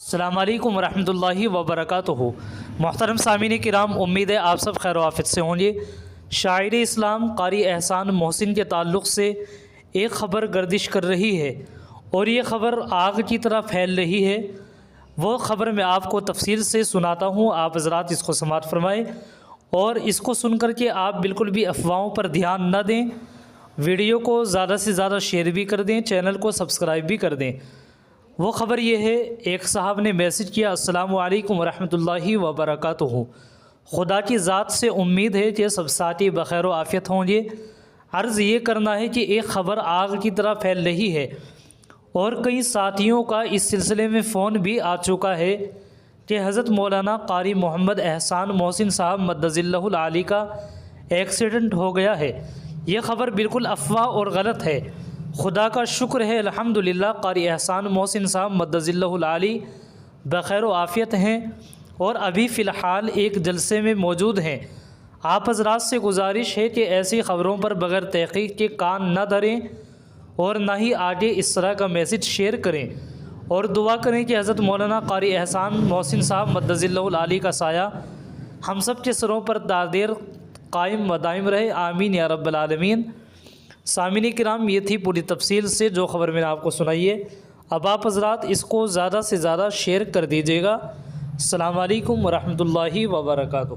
السلام علیکم ورحمۃ اللہ وبرکاتہ۔ محترم سامعین کرام، امید ہے آپ سب خیر و عافیت سے ہوں گے۔ شاعر اسلام قاری احسان محسن کے تعلق سے ایک خبر گردش کر رہی ہے اور یہ خبر آگ کی طرح پھیل رہی ہے۔ وہ خبر میں آپ کو تفصیل سے سناتا ہوں، آپ حضرات اس کو سماعت فرمائیں اور اس کو سن کر کے آپ بالکل بھی افواہوں پر دھیان نہ دیں۔ ویڈیو کو زیادہ سے زیادہ شیئر بھی کر دیں، چینل کو سبسکرائب بھی کر دیں۔ وہ خبر یہ ہے، ایک صاحب نے میسج کیا، السلام علیکم ورحمۃ اللہ وبرکاتہ۔ خدا کی ذات سے امید ہے کہ سب ساتھی بخیر و عافیت ہوں گے۔ عرض یہ کرنا ہے کہ ایک خبر آگ کی طرح پھیل رہی ہے اور کئی ساتھیوں کا اس سلسلے میں فون بھی آ چکا ہے کہ حضرت مولانا قاری محمد احسان محسن صاحب مدظ اللہ العالی کا ایکسیڈنٹ ہو گیا ہے۔ یہ خبر بالکل افواہ اور غلط ہے۔ خدا کا شکر ہے، الحمدللہ قاری احسان محسن صاحب مدظ اللہ العالی بخیر و عافیت ہیں اور ابھی فی الحال ایک جلسے میں موجود ہیں۔ آپ حضرات سے گزارش ہے کہ ایسی خبروں پر بغیر تحقیق کے کان نہ دھریں اور نہ ہی آگے اس طرح کا میسج شیئر کریں، اور دعا کریں کہ حضرت مولانا قاری احسان محسن صاحب مدظ اللہ العالی کا سایہ ہم سب کے سروں پر دائر قائم و دائم رہے، آمین یا رب العالمین۔ سامعین کرام، یہ تھی پوری تفصیل سے جو خبر میں نے آپ کو سنائی ہے۔ اب آپ حضرات اس کو زیادہ سے زیادہ شیئر کر دیجیے گا۔ السلام علیکم ورحمۃ اللہ وبرکاتہ۔